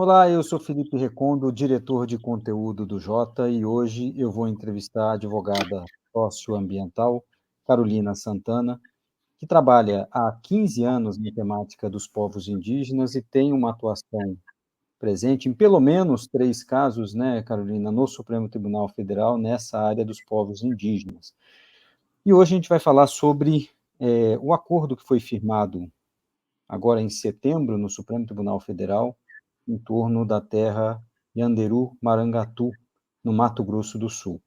Olá, eu sou Felipe Recondo, diretor de conteúdo do Jota, e hoje eu vou entrevistar a advogada socioambiental Carolina Santana, que trabalha há 15 anos na temática dos povos indígenas e tem uma atuação presente em pelo menos 3 casos, né, Carolina, no Supremo Tribunal Federal nessa área dos povos indígenas. E hoje a gente vai falar sobre o acordo que foi firmado agora em setembro no Supremo Tribunal Federal em torno da terra Yanderu-Marangatu, no Mato Grosso do Sul.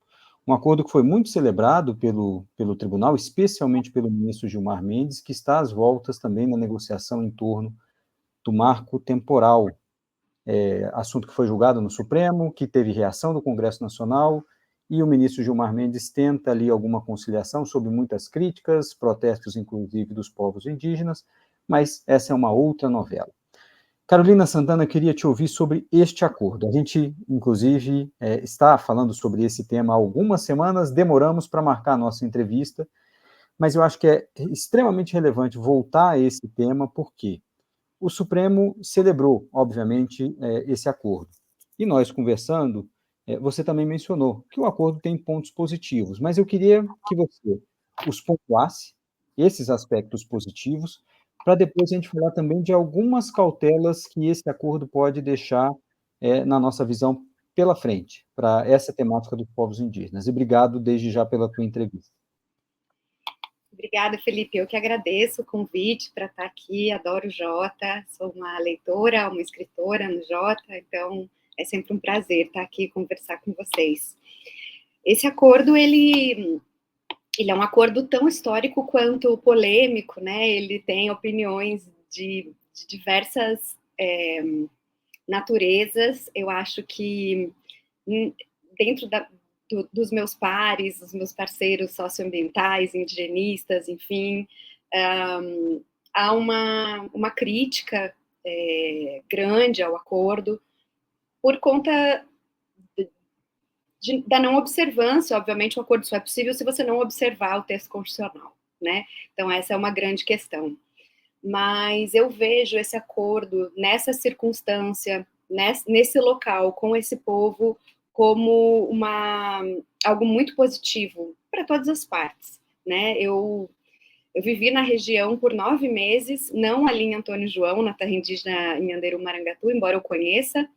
Um acordo que foi muito celebrado pelo tribunal, especialmente pelo ministro Gilmar Mendes, que está às voltas também na negociação em torno do marco temporal, assunto que foi julgado no Supremo, que teve reação do Congresso Nacional, e o ministro Gilmar Mendes tenta ali alguma conciliação sob muitas críticas, protestos inclusive dos povos indígenas, mas essa é uma outra novela. Carolina Santana, queria te ouvir sobre este acordo. A gente, inclusive, está falando sobre esse tema há algumas semanas, demoramos para marcar a nossa entrevista, mas eu acho que é extremamente relevante voltar a esse tema, porque o Supremo celebrou, obviamente, esse acordo. E nós conversando, você também mencionou que o acordo tem pontos positivos, mas eu queria que você os pontuasse, esses aspectos positivos, para depois a gente falar também de algumas cautelas que esse acordo pode deixar, na nossa visão pela frente, para essa temática dos povos indígenas. E obrigado desde já pela tua entrevista. Obrigada, Felipe. Eu que agradeço o convite para estar aqui. Adoro o Jota. Sou uma leitora, uma escritora no Jota, então é sempre um prazer estar aqui e conversar com vocês. Esse acordo, ele é um acordo tão histórico quanto polêmico, né? Ele tem opiniões de diversas naturezas. Eu acho que dentro dos meus pares, dos meus parceiros socioambientais, indigenistas, enfim, há uma crítica grande ao acordo por conta da não observância. Obviamente, o acordo só é possível se você não observar o texto constitucional, né? Então, essa é uma grande questão. Mas eu vejo esse acordo nessa circunstância, nesse local, com esse povo, como algo muito positivo para todas as partes, né? Eu vivi na região por 9 meses, não ali em Antônio João, na terra indígena em Yanderu-Marangatu, embora eu conheça,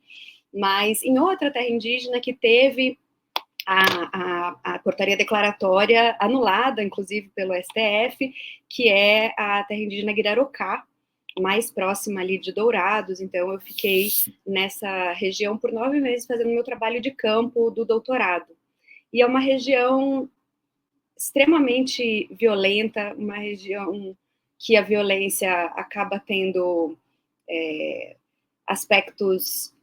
mas em outra terra indígena que teve a portaria declaratória anulada, inclusive pelo STF, que é a terra indígena Guirarocá, mais próxima ali de Dourados. Então, eu fiquei nessa região por 9 meses fazendo meu trabalho de campo do doutorado. E é uma região extremamente violenta, uma região que a violência acaba tendo aspectos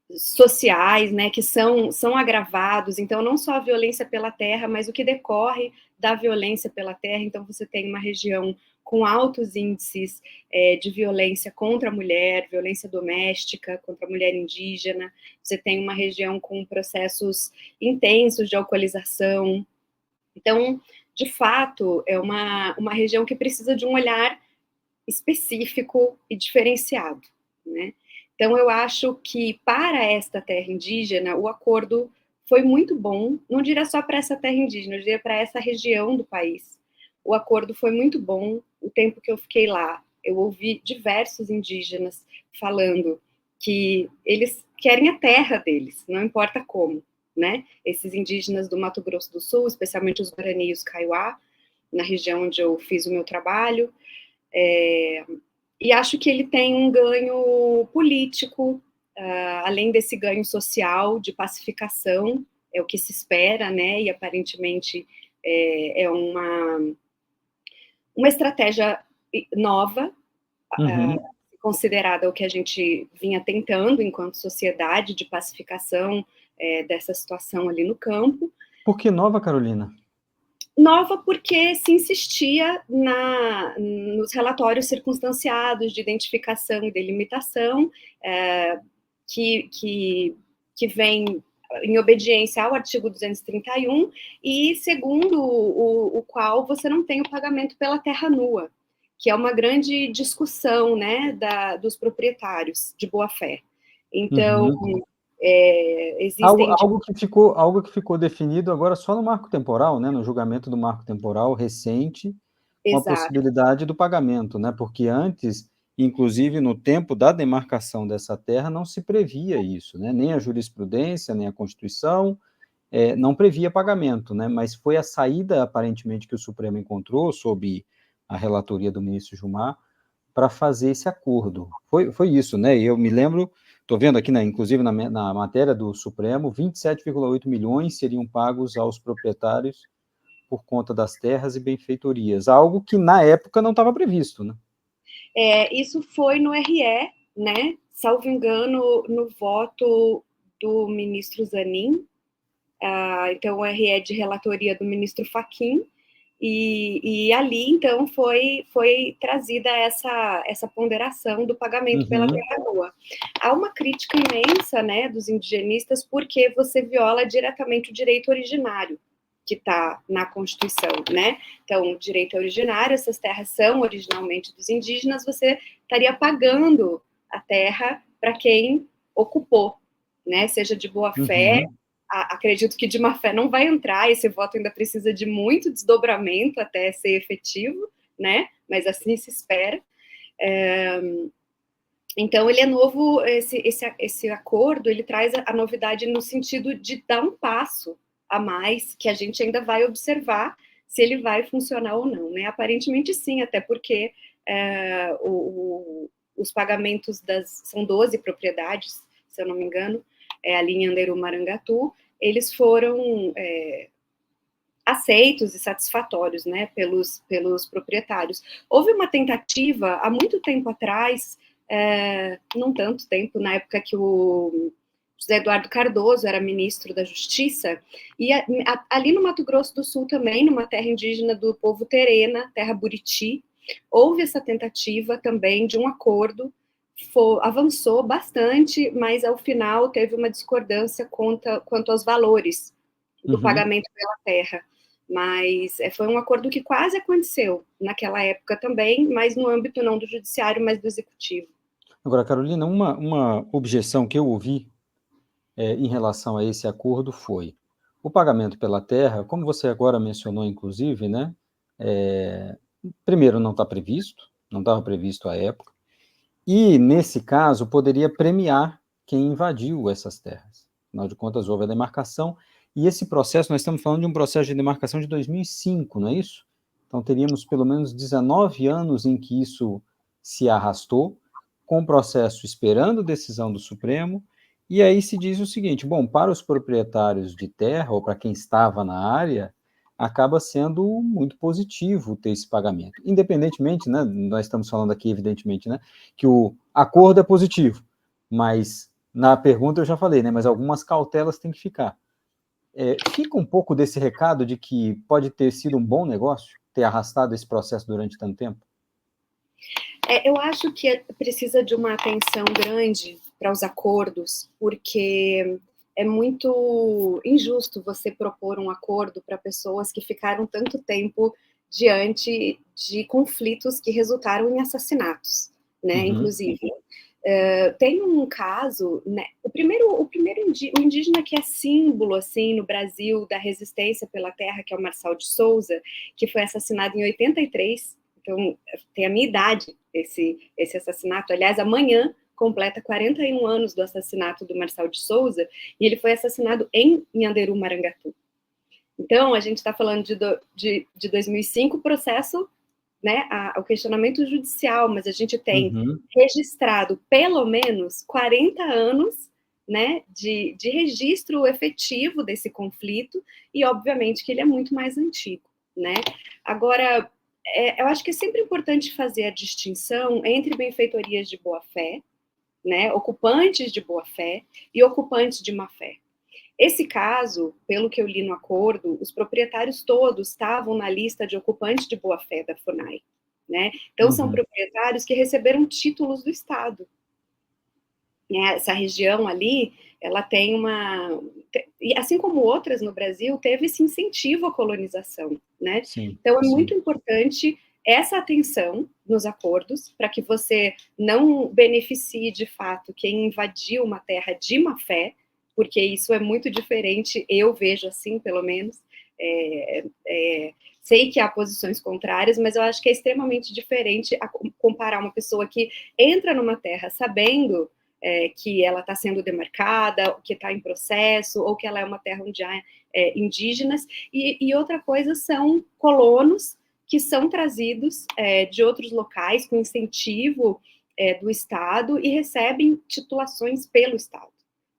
sociais, né, que são agravados. Então, não só a violência pela terra, mas o que decorre da violência pela terra. Então, você tem uma região com altos índices de violência contra a mulher, violência doméstica contra a mulher indígena. Você tem uma região com processos intensos de alcoolização. Então, de fato, é uma região que precisa de um olhar específico e diferenciado, né? Então, eu acho que para esta terra indígena, o acordo foi muito bom, não diria só para essa terra indígena, eu diria para essa região do país. O acordo foi muito bom. O tempo que eu fiquei lá, eu ouvi diversos indígenas falando que eles querem a terra deles, não importa como, né? Esses indígenas do Mato Grosso do Sul, especialmente os Guarani e os Kaiowá, na região onde eu fiz o meu trabalho, e acho que ele tem um ganho político, além desse ganho social, de pacificação, é o que se espera, né? E aparentemente é uma estratégia nova, considerada o que a gente vinha tentando enquanto sociedade, de pacificação dessa situação ali no campo. Por que nova, Carolina? Nova porque se insistia nos relatórios circunstanciados de identificação e delimitação, que vem em obediência ao artigo 231, e segundo o qual você não tem o pagamento pela terra nua. que é uma grande discussão, né, dos proprietários de boa-fé. Então, Uhum. existem... Algo que ficou definido agora só no marco temporal, né, no julgamento do marco temporal recente, com a Exato. possibilidade do pagamento, né, porque antes, inclusive no tempo da demarcação dessa terra, não se previa isso, né, nem a jurisprudência, nem a Constituição, não previa pagamento, né, mas foi a saída, aparentemente, que o Supremo encontrou, sob a relatoria do ministro Gilmar, para fazer esse acordo. Foi isso, né? E eu me lembro, estou vendo aqui, inclusive na matéria do Supremo, 27,8 milhões seriam pagos aos proprietários por conta das terras e benfeitorias, algo que na época não estava previsto, né? Isso foi no RE, né? Salvo engano, no voto do ministro Zanin. Então, o RE de relatoria do ministro Fachin, e ali, então, foi trazida essa ponderação do pagamento pela terra nua. Há uma crítica imensa, né, dos indigenistas, porque você viola diretamente o direito originário que está na Constituição, né? Então, o direito é originário, essas terras são originalmente dos indígenas, você estaria pagando a terra para quem ocupou, né? Seja de boa fé, acredito que de má fé não vai entrar, esse voto ainda precisa de muito desdobramento até ser efetivo, né? Mas assim se espera. Então, ele é novo, esse acordo, ele traz a novidade no sentido de dar um passo a mais, que a gente ainda vai observar se ele vai funcionar ou não, né? Aparentemente sim, até porque os pagamentos são 12 propriedades, se eu não me engano, ali em Anderu Marangatu, eles foram aceitos e satisfatórios, né, pelos proprietários. Houve uma tentativa, há muito tempo atrás, não tanto tempo, na época que o José Eduardo Cardoso era ministro da Justiça, e ali no Mato Grosso do Sul também, numa terra indígena do povo Terena, terra Buriti, houve essa tentativa também de um acordo, avançou bastante, mas ao final teve uma discordância quanto aos valores do pagamento pela terra. Mas foi um acordo que quase aconteceu naquela época também, mas no âmbito não do judiciário, mas do executivo. Agora, Carolina, uma objeção que eu ouvi em relação a esse acordo foi o pagamento pela terra, como você agora mencionou, inclusive, né? Primeiro, não está previsto, não estava previsto à época, e, nesse caso, poderia premiar quem invadiu essas terras. Afinal de contas, houve a demarcação, e esse processo, nós estamos falando de um processo de demarcação de 2005, não é isso? Então, teríamos pelo menos 19 anos em que isso se arrastou, com o processo esperando decisão do Supremo, e aí se diz o seguinte, bom, para os proprietários de terra, ou para quem estava na área, acaba sendo muito positivo ter esse pagamento. Independentemente, né, nós estamos falando aqui, evidentemente, né, que o acordo é positivo, mas na pergunta eu já falei, né, mas algumas cautelas têm que ficar. Fica um pouco desse recado de que pode ter sido um bom negócio ter arrastado esse processo durante tanto tempo? Eu acho que precisa de uma atenção grande para os acordos, porque é muito injusto você propor um acordo para pessoas que ficaram tanto tempo diante de conflitos que resultaram em assassinatos, né? Inclusive, tem um caso, né? O indígena que é símbolo assim no Brasil da resistência pela terra, que é o Marçal de Souza, que foi assassinado em 83. Então, tem a minha idade esse assassinato. Aliás, amanhã completa 41 anos do assassinato do Marçal de Souza, e ele foi assassinado em Nhanderu, Marangatu. Então, a gente está falando de 2005, processo, né, o questionamento judicial, mas a gente tem registrado pelo menos 40 anos, né, de registro efetivo desse conflito, e obviamente que ele é muito mais antigo, né? Agora, eu acho que é sempre importante fazer a distinção entre benfeitorias de boa-fé, né, ocupantes de boa-fé e ocupantes de má-fé. Esse caso, pelo que eu li no acordo, os proprietários todos estavam na lista de ocupantes de boa-fé da FUNAI, né? Então, são proprietários que receberam títulos do Estado. Essa região ali, ela tem assim como outras no Brasil, teve esse incentivo à colonização, né? Sim, então, é sim. muito importante essa atenção nos acordos, para que você não beneficie de fato quem invadiu uma terra de má fé, porque isso é muito diferente, eu vejo assim, pelo menos. Sei que há posições contrárias, mas eu acho que é extremamente diferente a comparar uma pessoa que entra numa terra sabendo que ela está sendo demarcada, que está em processo, ou que ela é uma terra onde há indígenas, e outra coisa são colonos que são trazidos de outros locais com incentivo do Estado e recebem titulações pelo Estado.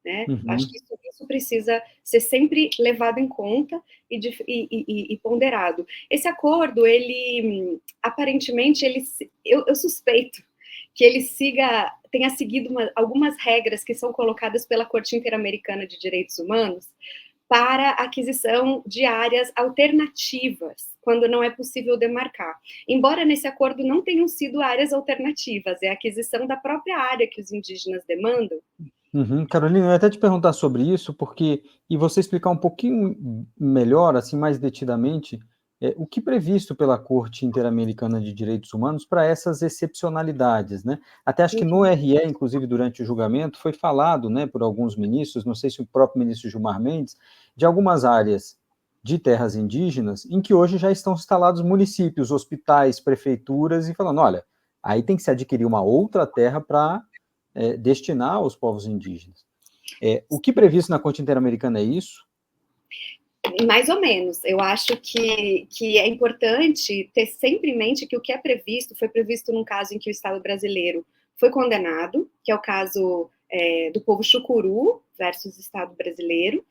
Né? Acho que isso precisa ser sempre levado em conta e ponderado. Esse acordo, ele aparentemente, eu suspeito que ele tenha seguido algumas regras que são colocadas pela Corte Interamericana de Direitos Humanos para aquisição de áreas alternativas, quando não é possível demarcar. Embora nesse acordo não tenham sido áreas alternativas, é a aquisição da própria área que os indígenas demandam. Carolina, eu ia até te perguntar sobre isso, e você explicar um pouquinho melhor, assim, mais detidamente, o que previsto pela Corte Interamericana de Direitos Humanos para essas excepcionalidades, né? Até acho que no RE, inclusive durante o julgamento, foi falado, né, por alguns ministros, não sei se o próprio ministro Gilmar Mendes, de algumas áreas de terras indígenas em que hoje já estão instalados municípios, hospitais, prefeituras, e falando, olha, aí tem que se adquirir uma outra terra para destinar aos povos indígenas. O que previsto na Corte Interamericana é isso? Mais ou menos. Eu acho que é importante ter sempre em mente que o que é previsto foi previsto num caso em que o Estado brasileiro foi condenado, que é o caso do povo Chucuru versus Estado brasileiro.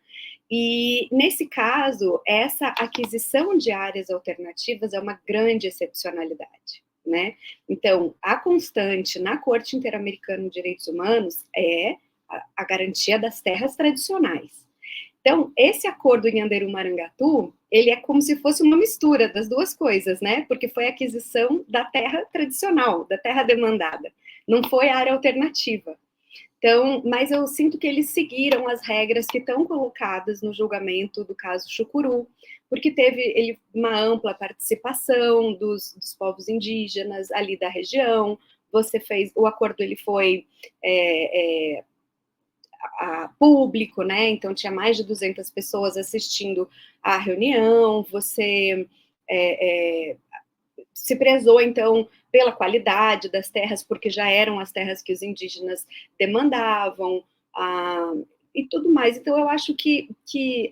E, nesse caso, essa aquisição de áreas alternativas é uma grande excepcionalidade. Né? Então, a constante na Corte Interamericana de Direitos Humanos é a garantia das terras tradicionais. Então, esse acordo em Anderu-Marangatu, ele é como se fosse uma mistura das duas coisas, né? Porque foi a aquisição da terra tradicional, da terra demandada, não foi a área alternativa. Então, mas eu sinto que eles seguiram as regras que estão colocadas no julgamento do caso Chucuru, porque teve uma ampla participação dos povos indígenas ali da região. O acordo ele foi público, né? Então tinha mais de 200 pessoas assistindo à reunião. Você se prezou, então, pela qualidade das terras, porque já eram as terras que os indígenas demandavam, e tudo mais. Então, eu acho que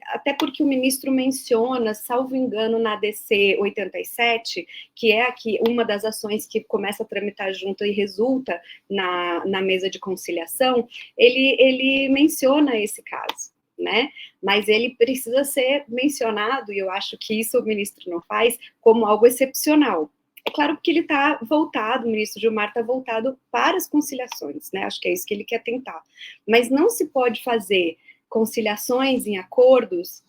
até porque o ministro menciona, salvo engano, na ADC 87, que é aqui uma das ações que começa a tramitar junto e resulta na mesa de conciliação, ele menciona esse caso. Né? Mas ele precisa ser mencionado, e eu acho que isso o ministro não faz, como algo excepcional. É claro que ele está voltado, o ministro Gilmar está voltado para as conciliações, né? Acho que é isso que ele quer tentar. Mas não se pode fazer conciliações em acordos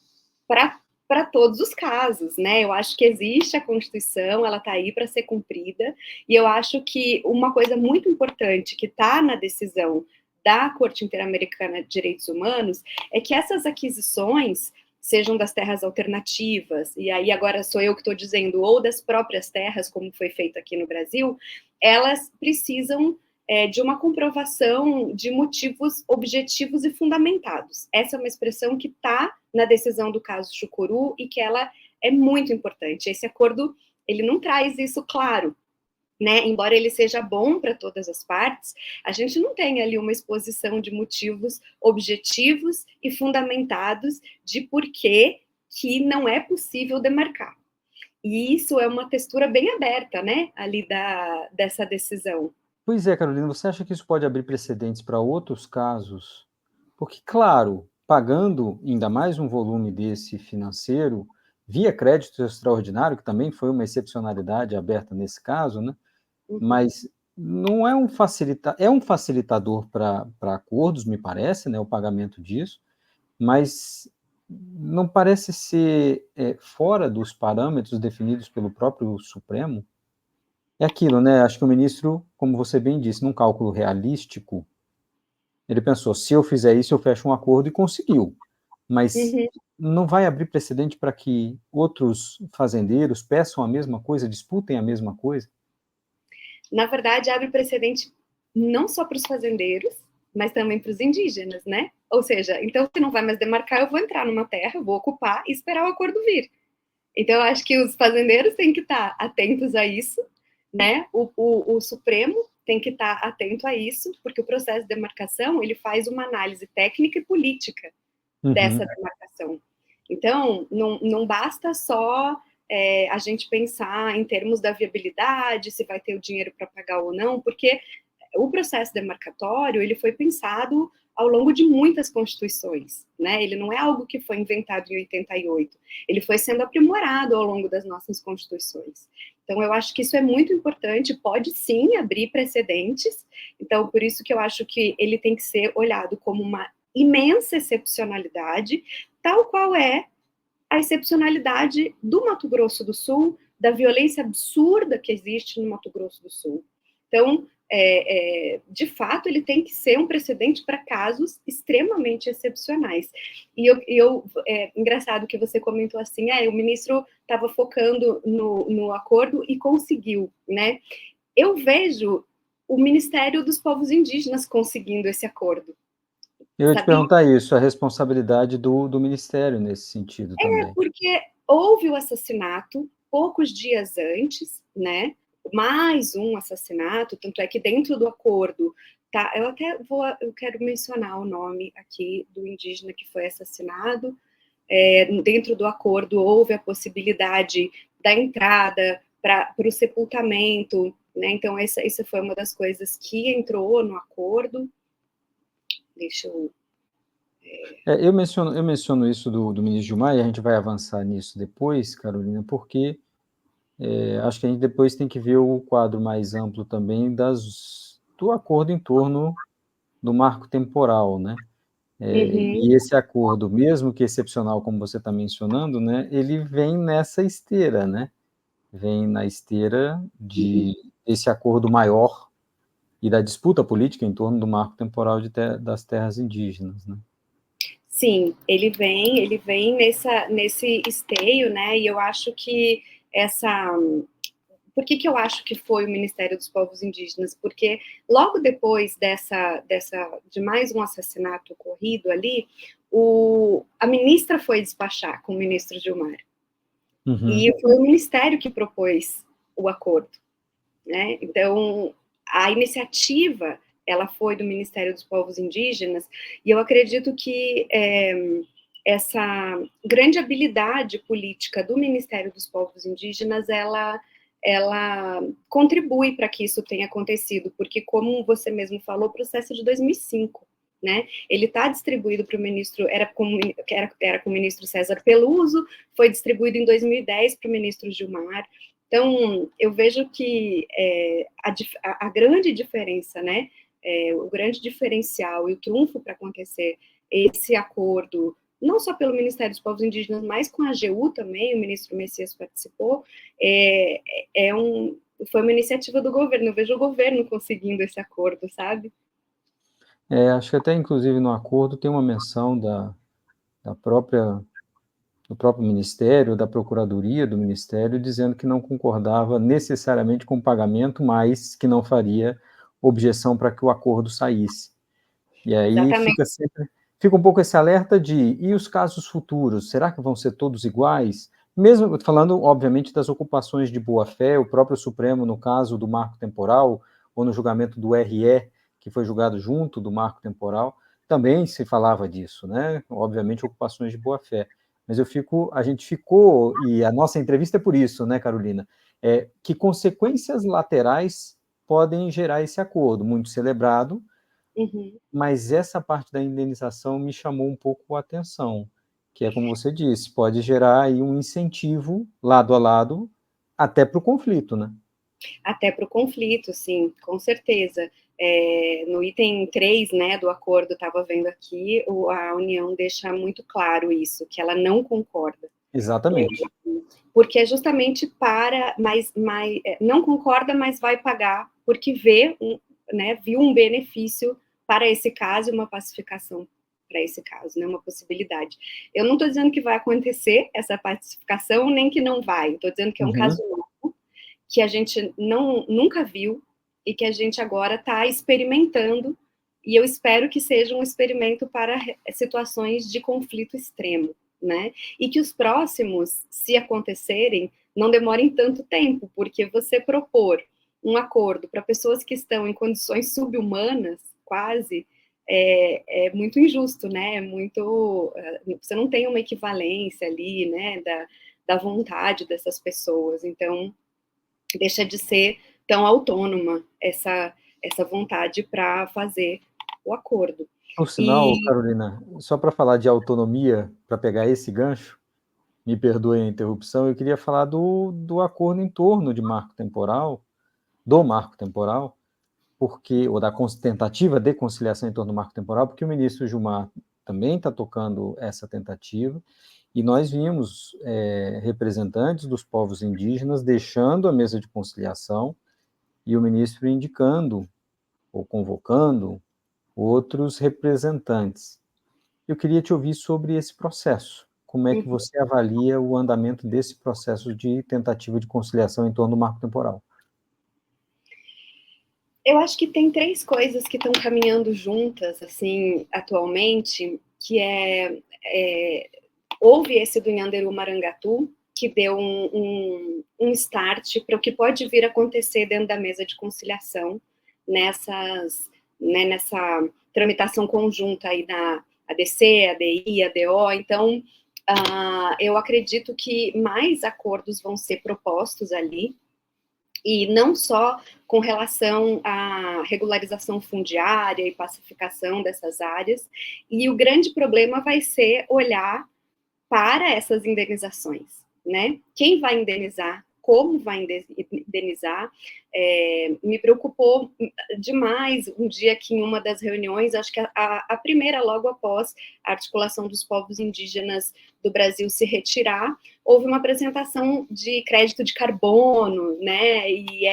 para todos os casos, né? Eu acho que existe a Constituição, ela está aí para ser cumprida, e eu acho que uma coisa muito importante que está na decisão da Corte Interamericana de Direitos Humanos é que essas aquisições, sejam das terras alternativas, e aí agora sou eu que estou dizendo, ou das próprias terras, como foi feito aqui no Brasil, elas precisam de uma comprovação de motivos objetivos e fundamentados. Essa é uma expressão que está na decisão do caso Chucuru e que ela é muito importante. Esse acordo, ele não traz isso claro, né? Embora ele seja bom para todas as partes, a gente não tem ali uma exposição de motivos objetivos e fundamentados de por que não é possível demarcar. E isso é uma textura bem aberta, né, ali dessa decisão. Pois é, Carolina, você acha que isso pode abrir precedentes para outros casos? Porque, claro, pagando ainda mais um volume desse financeiro, via crédito extraordinário, que também foi uma excepcionalidade aberta nesse caso, né? Mas não é um facilitador para acordos, me parece, né, o pagamento disso, mas não parece ser fora dos parâmetros definidos pelo próprio Supremo. É aquilo, né? Acho que o ministro, como você bem disse, num cálculo realístico, ele pensou, se eu fizer isso, eu fecho um acordo, e conseguiu. Mas não vai abrir precedente para que outros fazendeiros peçam a mesma coisa, disputem a mesma coisa? Na verdade, abre precedente não só para os fazendeiros, mas também para os indígenas, né? Ou seja, então você não vai mais demarcar, eu vou entrar numa terra, vou ocupar e esperar o acordo vir. Então, eu acho que os fazendeiros têm que estar atentos a isso, né? O Supremo tem que estar atento a isso, porque o processo de demarcação ele faz uma análise técnica e política dessa Uhum. demarcação. Então, não basta só a gente pensar em termos da viabilidade, se vai ter o dinheiro para pagar ou não, porque o processo demarcatório ele foi pensado ao longo de muitas constituições, né? Ele não é algo que foi inventado em 88, ele foi sendo aprimorado ao longo das nossas constituições. Então, eu acho que isso é muito importante, pode sim abrir precedentes, então, por isso que eu acho que ele tem que ser olhado como uma imensa excepcionalidade, tal qual é a excepcionalidade do Mato Grosso do Sul, da violência absurda que existe no Mato Grosso do Sul. Então, de fato, ele tem que ser um precedente para casos extremamente excepcionais. E engraçado que você comentou assim, o ministro estava focando no acordo e conseguiu, né? Eu vejo o Ministério dos Povos Indígenas conseguindo esse acordo, Eu ia te sabia? perguntar isso, a responsabilidade do Ministério nesse sentido também. Porque houve o assassinato poucos dias antes, né? Mais um assassinato, tanto é que dentro do acordo, tá? Eu quero mencionar o nome aqui do indígena que foi assassinado. Dentro do acordo houve a possibilidade da entrada para o sepultamento, né? Então essa foi uma das coisas que entrou no acordo. Deixa eu. Eu menciono isso do ministro Gilmar, e a gente vai avançar nisso depois, Carolina, porque acho que a gente depois tem que ver o quadro mais amplo também do acordo em torno do marco temporal, né? Uhum, E esse acordo, mesmo que excepcional, como você está mencionando, né, ele vem nessa esteira, né? Vem na esteira desse acordo maior e da disputa política em torno do marco temporal das terras indígenas, né? sim, ele vem nesse esteio, né? E eu acho que essa. Por que eu acho que foi o Ministério dos Povos Indígenas? Porque logo depois de mais um assassinato ocorrido ali, a ministra foi despachar com o ministro Gilmar. Uhum. E foi o Ministério que propôs o acordo, né? Então, a iniciativa ela foi do Ministério dos Povos Indígenas, e eu acredito que essa grande habilidade política do Ministério dos Povos Indígenas, ela contribui para que isso tenha acontecido, porque, como você mesmo falou, o processo é de 2005, né? Ele está distribuído para o ministro, era com o ministro César Peluso, foi distribuído em 2010 para o ministro Gilmar. Então, eu vejo que a grande diferença, né, o grande diferencial e o trunfo para acontecer esse acordo, não só pelo Ministério dos Povos Indígenas, mas com a AGU também, o ministro Messias participou, foi uma iniciativa do governo. Eu vejo o governo conseguindo esse acordo, sabe? Acho que até, inclusive, no acordo tem uma menção da própria, do próprio Ministério, da Procuradoria do Ministério, dizendo que não concordava necessariamente com o pagamento, mas que não faria objeção para que o acordo saísse. E aí Exatamente. fica um pouco esse alerta e os casos futuros, será que vão ser todos iguais? Mesmo falando, obviamente, das ocupações de boa-fé, o próprio Supremo, no caso do marco temporal, ou no julgamento do RE, que foi julgado junto do marco temporal, também se falava disso, né? Obviamente, ocupações de boa-fé. Mas a gente ficou, e a nossa entrevista é por isso, né, Carolina? Que consequências laterais podem gerar esse acordo, muito celebrado, Uhum. mas essa parte da indenização me chamou um pouco a atenção, que é como você disse, pode gerar aí um incentivo lado a lado até para o conflito, né? Até para o conflito, sim, com certeza. No item 3, né, do acordo, estava vendo aqui, a União deixa muito claro isso, que ela não concorda. Exatamente. Porque é justamente não concorda, mas vai pagar, porque viu um benefício para esse caso e uma pacificação esse caso, né, uma possibilidade. Eu não estou dizendo que vai acontecer essa pacificação, nem que não vai, estou dizendo que é um caso novo, que a gente nunca viu, e que a gente agora está experimentando, e eu espero que seja um experimento para situações de conflito extremo, né? E que os próximos, se acontecerem, não demorem tanto tempo, porque você propor um acordo para pessoas que estão em condições subhumanas, quase, é muito injusto, né? Você não tem uma equivalência ali, né, da vontade dessas pessoas. Então, deixa de ser tão autônoma essa vontade para fazer o acordo. Por sinal, Carolina, só para falar de autonomia, para pegar esse gancho, me perdoe a interrupção, eu queria falar do acordo em torno de marco temporal, do marco temporal, ou da tentativa de conciliação em torno do marco temporal, porque o ministro Gilmar também está tocando essa tentativa, e nós vimos representantes dos povos indígenas deixando a mesa de conciliação e o ministro indicando ou convocando outros representantes. Eu queria te ouvir sobre esse processo. Como é que você avalia o andamento desse processo de tentativa de conciliação em torno do marco temporal? Eu acho que tem 3 coisas que estão caminhando juntas, assim, atualmente, que houve esse do Nhanderu Marangatu, que deu um start para o que pode vir a acontecer dentro da mesa de conciliação, nessa tramitação conjunta aí da ADC, ADI, ADO. Então, eu acredito que mais acordos vão ser propostos ali, e não só com relação à regularização fundiária e pacificação dessas áreas, e o grande problema vai ser olhar para essas indenizações, né? Quem vai indenizar, como vai indenizar. Me preocupou demais um dia que em uma das reuniões, acho que a primeira logo após a articulação dos povos indígenas do Brasil se retirar, houve uma apresentação de crédito de carbono, né? E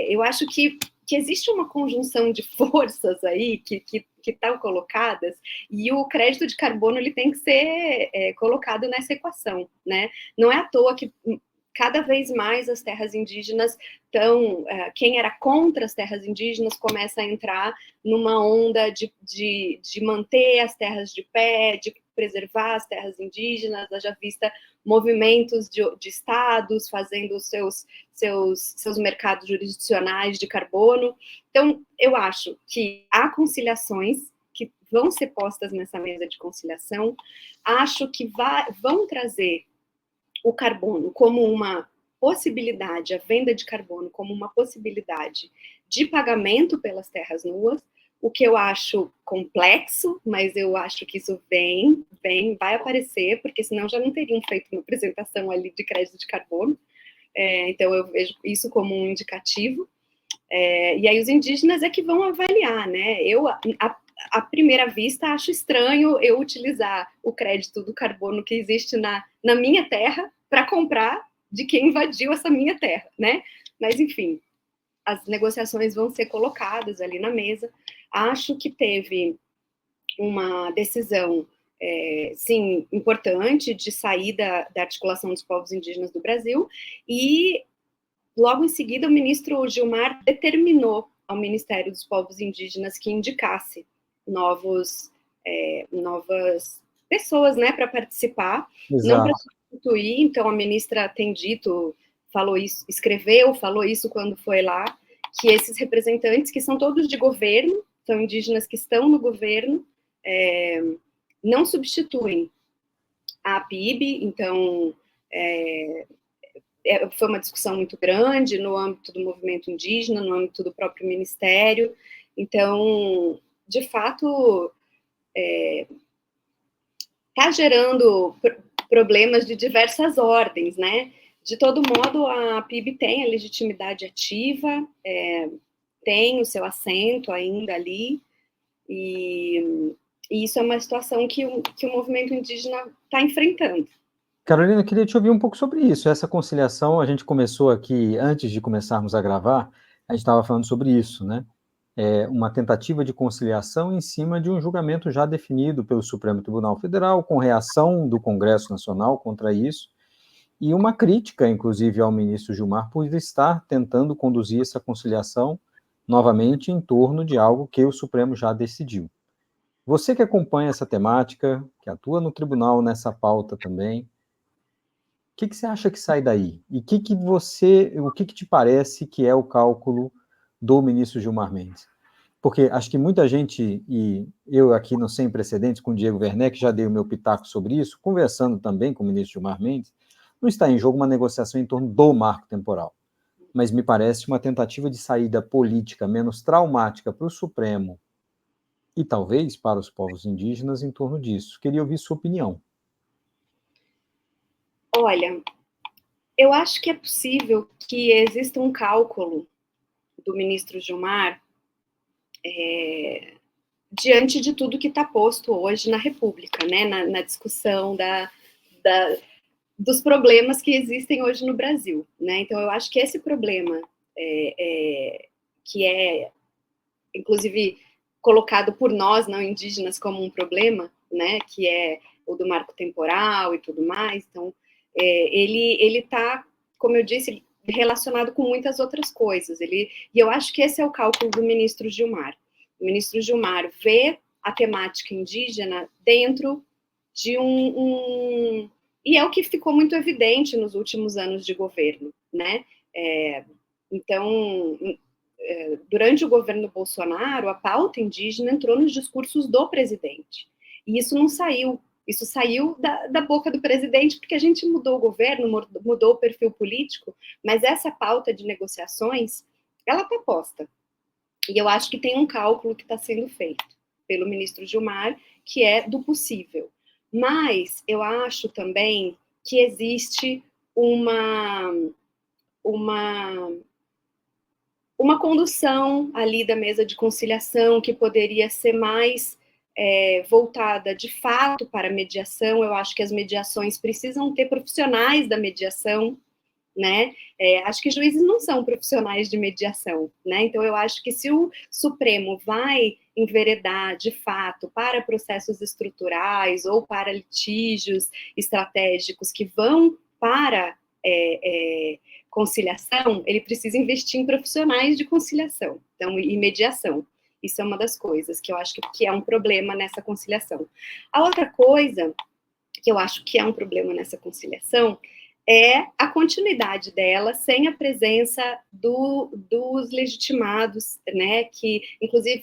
eu acho que existe uma conjunção de forças aí que estão colocadas, e o crédito de carbono ele tem que ser colocado nessa equação, né? Não é à toa que cada vez mais as terras indígenas estão... quem era contra as terras indígenas começa a entrar numa onda de manter as terras de pé, de preservar as terras indígenas. Já vista movimentos de estados fazendo seus mercados jurisdicionais de carbono. Então, eu acho que há conciliações que vão ser postas nessa mesa de conciliação, acho que vão trazer o carbono como uma possibilidade, a venda de carbono como uma possibilidade de pagamento pelas terras nuas, o que eu acho complexo, mas eu acho que isso vai aparecer, porque senão já não teriam feito uma apresentação ali de crédito de carbono. Então eu vejo isso como um indicativo. E aí os indígenas é que vão avaliar, né? Eu, à primeira vista, acho estranho eu utilizar o crédito do carbono que existe na minha terra para comprar de quem invadiu essa minha terra, né? Mas, enfim, as negociações vão ser colocadas ali na mesa. Acho que teve uma decisão, sim, importante de sair da articulação dos povos indígenas do Brasil, e logo em seguida o ministro Gilmar determinou ao Ministério dos Povos Indígenas que indicasse novas pessoas, né, para participar, Exato. Não para substituir. Então a ministra tem dito, falou isso quando foi lá, que esses representantes, que são todos de governo, são indígenas que estão no governo, não substituem a PIB. Então foi uma discussão muito grande no âmbito do movimento indígena, no âmbito do próprio ministério. Então, de fato, está gerando problemas de diversas ordens, né? De todo modo, a PIB tem a legitimidade ativa, tem o seu assento ainda ali, e isso é uma situação que o movimento indígena está enfrentando. Carolina, eu queria te ouvir um pouco sobre isso. Essa conciliação, a gente começou aqui, antes de começarmos a gravar, a gente estava falando sobre isso, né? uma tentativa de conciliação em cima de um julgamento já definido pelo Supremo Tribunal Federal, com reação do Congresso Nacional contra isso, e uma crítica, inclusive, ao ministro Gilmar por estar tentando conduzir essa conciliação novamente em torno de algo que o Supremo já decidiu. Você que acompanha essa temática, que atua no tribunal nessa pauta também, o que você acha que sai daí? E o que te parece que é o cálculo do ministro Gilmar Mendes? Porque acho que muita gente, e eu aqui no Sem Precedentes, com o Diego Werneck, já dei o meu pitaco sobre isso, conversando também com o ministro Gilmar Mendes, não está em jogo uma negociação em torno do marco temporal, mas me parece uma tentativa de saída política menos traumática para o Supremo e talvez para os povos indígenas em torno disso. Queria ouvir sua opinião. Olha, eu acho que é possível que exista um cálculo do ministro Gilmar diante de tudo que está posto hoje na República, né, na discussão dos problemas que existem hoje no Brasil, né? Então, eu acho que esse problema, que é, inclusive, colocado por nós, não indígenas, como um problema, né, que é o do marco temporal e tudo mais, então, ele está, como eu disse, relacionado com muitas outras coisas. E eu acho que esse é o cálculo do ministro Gilmar. O ministro Gilmar vê a temática indígena dentro de e é o que ficou muito evidente nos últimos anos de governo, né? Então, durante o governo Bolsonaro, a pauta indígena entrou nos discursos do presidente. E isso não saiu. Isso saiu da boca do presidente, porque a gente mudou o governo, mudou o perfil político, mas essa pauta de negociações, ela está posta. E eu acho que tem um cálculo que está sendo feito pelo ministro Gilmar, que é do possível. Mas eu acho também que existe uma condução ali da mesa de conciliação que poderia ser mais voltada de fato para a mediação. Eu acho que as mediações precisam ter profissionais da mediação, né? Acho que juízes não são profissionais de mediação, né? Então, eu acho que se o Supremo vai enveredar, de fato, para processos estruturais ou para litígios estratégicos que vão para conciliação, ele precisa investir em profissionais de conciliação, então, e mediação. Isso é uma das coisas que eu acho que é um problema nessa conciliação. A outra coisa que eu acho que é um problema nessa conciliação é a continuidade dela sem a presença dos legitimados, né, que inclusive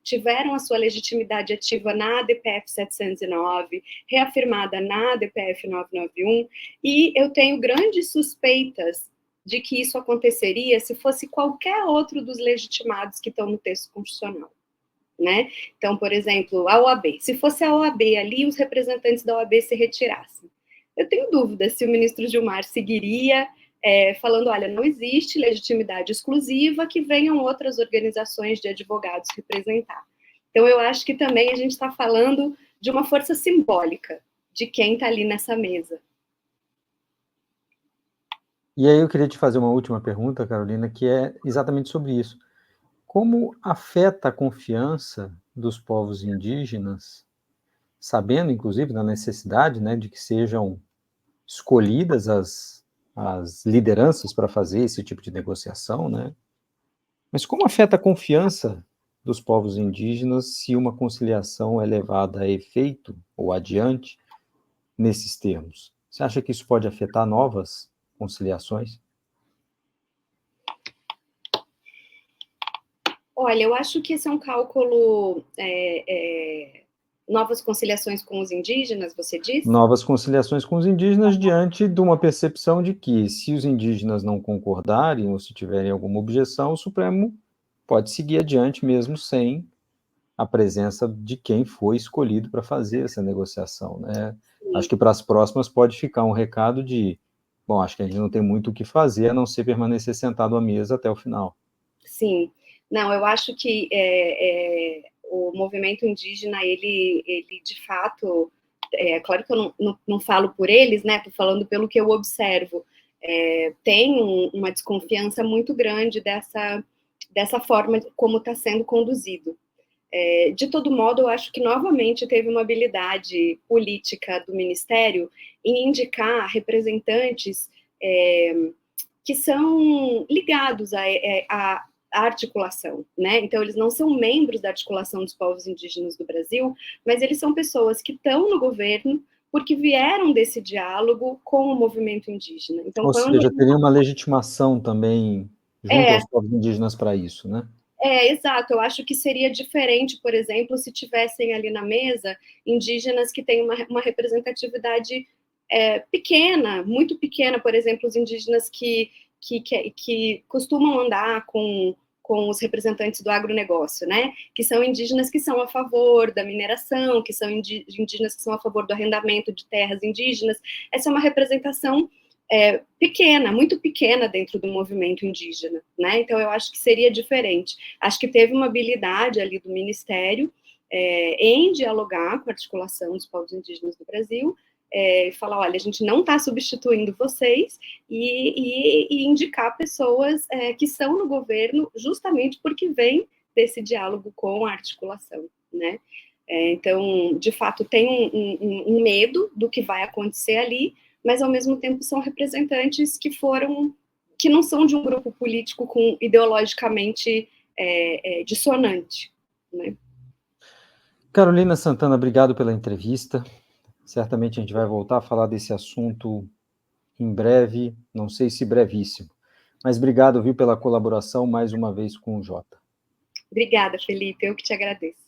tiveram a sua legitimidade ativa na ADPF 709, reafirmada na ADPF 991, e eu tenho grandes suspeitas de que isso aconteceria se fosse qualquer outro dos legitimados que estão no texto constitucional, né? Então, por exemplo, a OAB. Se fosse a OAB ali, os representantes da OAB se retirassem. Eu tenho dúvida se o ministro Gilmar seguiria falando, olha, não existe legitimidade exclusiva, que venham outras organizações de advogados representar. Então, eu acho que também a gente está falando de uma força simbólica de quem está ali nessa mesa. E aí eu queria te fazer uma última pergunta, Carolina, que é exatamente sobre isso. Como afeta a confiança dos povos indígenas, sabendo, inclusive, da necessidade, né, de que sejam escolhidas as lideranças para fazer esse tipo de negociação, né? Mas como afeta a confiança dos povos indígenas se uma conciliação é levada a efeito ou adiante nesses termos? Você acha que isso pode afetar novas conciliações? Olha, eu acho que esse é um cálculo. Novas conciliações com os indígenas, você disse? Novas conciliações com os indígenas diante de uma percepção de que, se os indígenas não concordarem ou se tiverem alguma objeção, o Supremo pode seguir adiante mesmo sem a presença de quem foi escolhido para fazer essa negociação, né? Acho que para as próximas pode ficar um recado de, bom, acho que a gente não tem muito o que fazer a não ser permanecer sentado à mesa até o final. Sim. Não, eu acho que o movimento indígena, ele de fato, claro que eu não falo por eles, né? Estou falando pelo que eu observo. Tem uma desconfiança muito grande dessa forma como está sendo conduzido. De todo modo, eu acho que novamente teve uma habilidade política do Ministério em indicar representantes que são ligados à articulação, né? Então, eles não são membros da articulação dos povos indígenas do Brasil, mas eles são pessoas que estão no governo porque vieram desse diálogo com o movimento indígena. Então, Ou seja, teria uma legitimação também junto aos povos indígenas para isso, né? Exato. Eu acho que seria diferente, por exemplo, se tivessem ali na mesa indígenas que têm uma representatividade pequena, muito pequena, por exemplo, os indígenas que costumam andar com os representantes do agronegócio, né? Que são indígenas que são a favor da mineração, que são indígenas que são a favor do arrendamento de terras indígenas. Essa é uma representação pequena, muito pequena dentro do movimento indígena, né? Então, eu acho que seria diferente. Acho que teve uma habilidade ali do Ministério em dialogar com a articulação dos povos indígenas do Brasil, falar, olha, a gente não está substituindo vocês, e indicar pessoas que estão no governo justamente porque vem desse diálogo com a articulação, né? Então, de fato, tem um medo do que vai acontecer ali, mas ao mesmo tempo são representantes que não são de um grupo político com ideologicamente dissonante, né? Carolina Santana, obrigado pela entrevista. Certamente a gente vai voltar a falar desse assunto em breve, não sei se brevíssimo. Mas obrigado, viu, pela colaboração mais uma vez com o Jota. Obrigada, Felipe, eu que te agradeço.